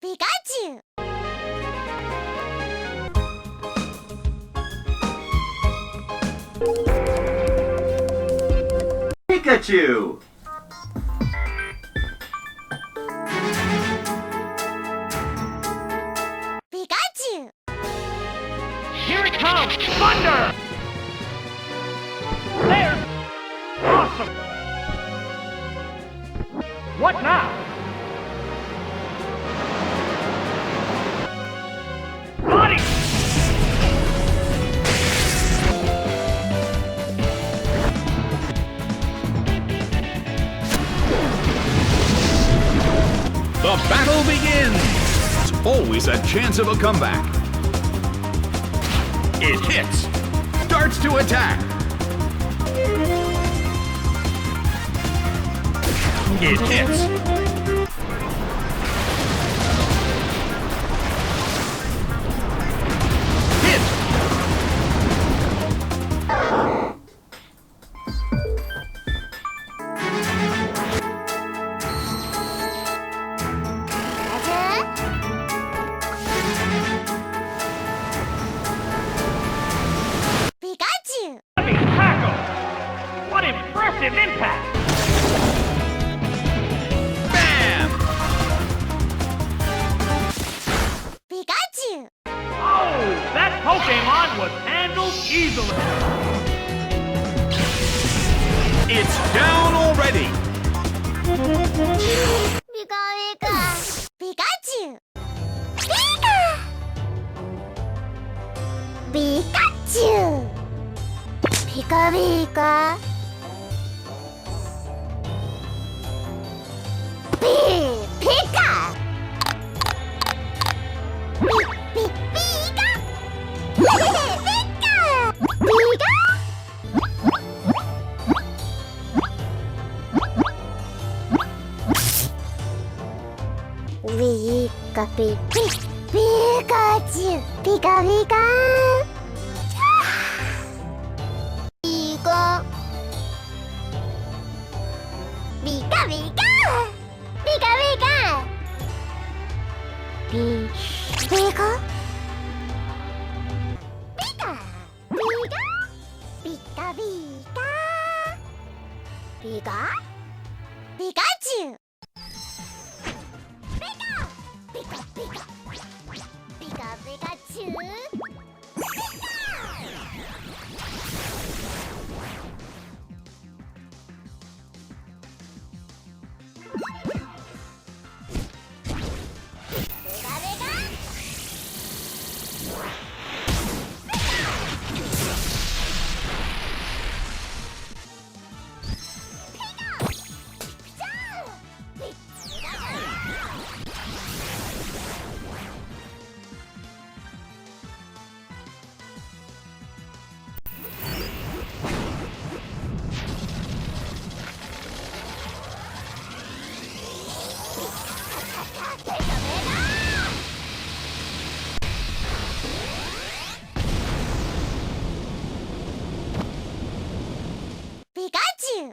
Pikachu! Pikachu! Pikachu! Here it comes! Thunder! There! Awesome! What now? Body! The battle begins! Always a chance of a comeback. It hits! Starts to attack! It hits! Hit! Pikachu! Heavy tackle! What impressive impact! Bam! Pikachu! Oh, that Pokemon was handled easily! It's down already! Pika Pika! Pikachu! Pika! Pikachu! Pika Pika! Pika! Pika! Pika! Pika! Pika Pika! Pikachu! Pika Pika! Pika! Pika Pika! Pika Pika! Pika! Pika! Pika! Pika Pika! Pika! Pikachu! Pika! Pika Pika! Pika Pikachu! Pika Pika! Pikachu!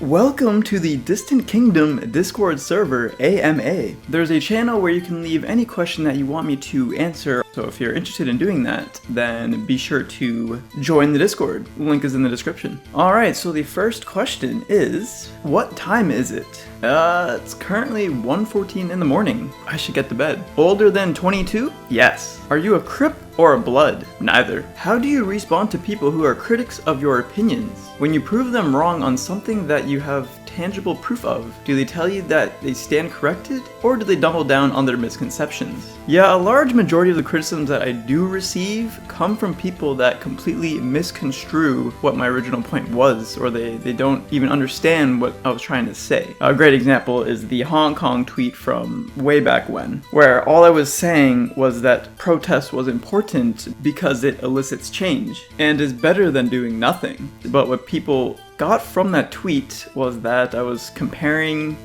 Welcome to the Distant Kingdom Discord server, AMA. There's a channel where you can leave any question that you want me to answer, so if you're interested in doing that, then be sure to join the Discord. Link is in the description. Alright, so the first question is, what time is it? It's currently 1:14 in the morning. I should get to bed. Older than 22? Yes. Are you a Crip or a Blood? Neither. How do you respond to people who are critics of your opinions? When you prove them wrong on something that you have tangible proof of, do they tell you that they stand corrected, or do they double down on their misconceptions? Yeah, a large majority of the criticisms that I do receive come from people that completely misconstrue what my original point was, or they don't even understand what I was trying to say. A great example is the Hong Kong tweet from way back when, where all I was saying was that protest was important because it elicits change, and is better than doing nothing. But what people got from that tweet was that I was comparing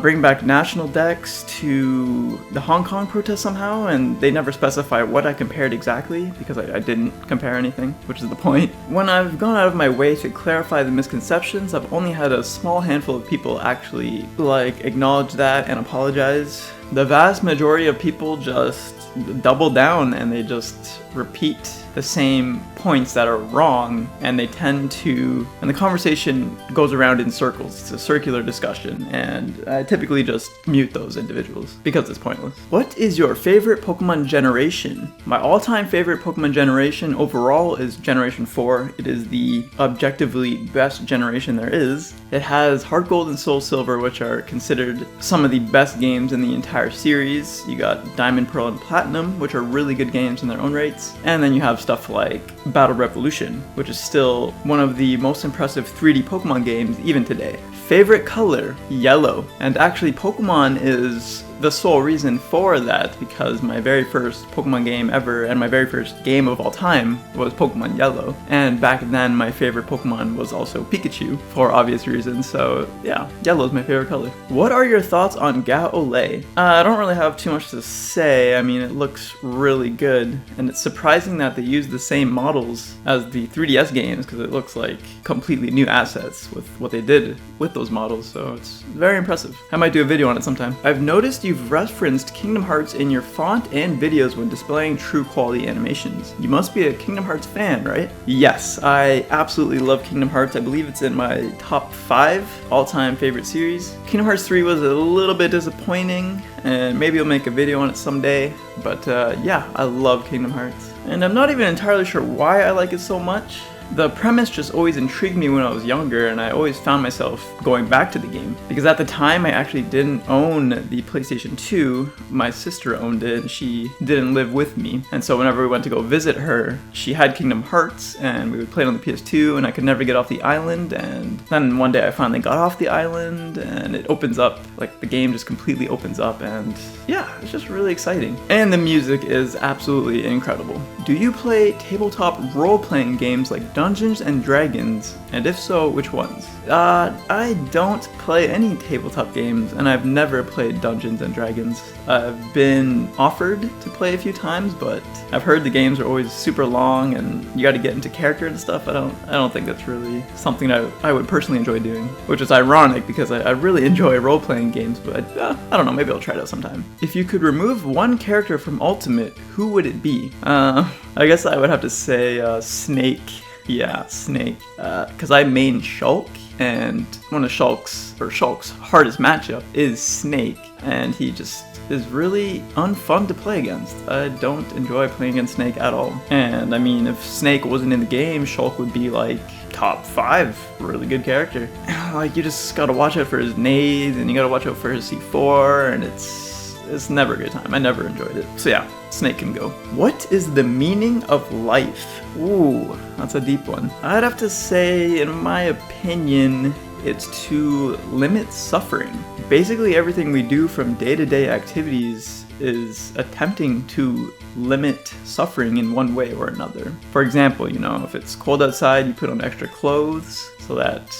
bring back national decks to the Hong Kong protest somehow, and they never specify what I compared exactly because I didn't compare anything, which is the point. When I've gone out of my way to clarify the misconceptions, I've only had a small handful of people actually acknowledge that and apologize. The vast majority of people just double down and they just repeat the same points that are wrong, and they tend to, and the conversation goes around in circles. It's a circular discussion, and I typically just mute those individuals because it's pointless. What is your favorite Pokemon generation? My all-time favorite Pokemon generation overall is Generation 4. It is the objectively best generation there is. It has Heart Gold and Soul Silver, which are considered some of the best games in the entire series. You got Diamond, Pearl, and Platinum, which are really good games in their own rights. And then you have stuff like Battle Revolution, which is still one of the most impressive 3D Pokemon games even today. Favorite color? Yellow. And actually Pokemon is the sole reason for that, because my very first Pokemon game ever and my very first game of all time was Pokemon Yellow. And back then my favorite Pokemon was also Pikachu for obvious reasons, so yeah, yellow is my favorite color. What are your thoughts on Gaolay? I don't really have too much to say. I mean, it looks really good, and it's surprising that they use the same models as the 3DS games because it looks like completely new assets with what they did with those models, so it's very impressive. I might do a video on it sometime. I've noticed you've referenced Kingdom Hearts in your font and videos when displaying true quality animations. You must be a Kingdom Hearts fan, right? Yes, I absolutely love Kingdom Hearts. I believe it's in my top 5 all-time favorite series. Kingdom Hearts 3 was a little bit disappointing, and maybe I'll make a video on it someday, but yeah, I love Kingdom Hearts. And I'm not even entirely sure why I like it so much. The premise just always intrigued me when I was younger, and I always found myself going back to the game. Because at the time, I actually didn't own the PlayStation 2. My sister owned it, and she didn't live with me. And so whenever we went to go visit her, she had Kingdom Hearts, and we would play it on the PS2, and I could never get off the island. And then one day I finally got off the island, and it opens up, like the game just completely opens up, and yeah, it's just really exciting. And the music is absolutely incredible. Do you play tabletop role-playing games like Dungeons and Dragons, and if so, which ones? I don't play any tabletop games, and I've never played Dungeons and Dragons. I've been offered to play a few times, but I've heard the games are always super long, and you gotta get into character and stuff. I don't think that's really something I would personally enjoy doing, which is ironic because I really enjoy role-playing games, but I don't know, maybe I'll try it out sometime. If you could remove one character from Ultimate, who would it be? I guess I would have to say Snake. Yeah, Snake. Because I main Shulk, and one of Shulk's hardest matchup is Snake, and he just is really unfun to play against. I don't enjoy playing against Snake at all. And I mean, if Snake wasn't in the game, Shulk would be like top 5 really good character. Like, you just gotta watch out for his nades, and you gotta watch out for his C4, and it's never a good time. I never enjoyed it. So yeah, Snake can go. What is the meaning of life? Ooh, that's a deep one. I'd have to say, in my opinion, it's to limit suffering. Basically everything we do from day-to-day activities is attempting to limit suffering in one way or another. For example, if it's cold outside, you put on extra clothes so that,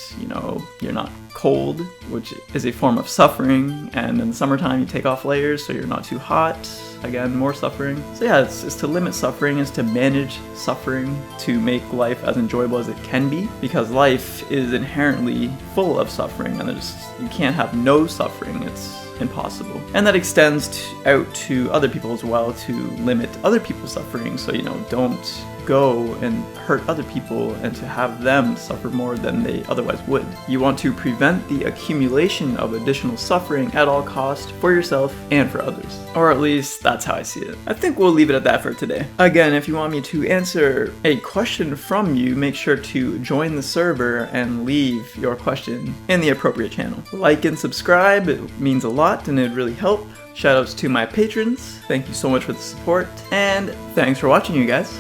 you're not cold, which is a form of suffering. And in the summertime, you take off layers so you're not too hot. Again, more suffering. So yeah, it's to limit suffering, it's to manage suffering, to make life as enjoyable as it can be, because life is inherently full of suffering, and you can't have no suffering. It's impossible. And that extends out to other people as well, to limit other people's suffering. So, don't go and hurt other people and to have them suffer more than they otherwise would. You want to prevent the accumulation of additional suffering at all costs for yourself and for others. Or at least that's how I see it. I think we'll leave it at that for today. Again, if you want me to answer a question from you, make sure to join the server and leave your question in the appropriate channel. Like and subscribe, it means a lot and it'd really help. Shoutouts to my patrons, thank you so much for the support, and thanks for watching, you guys.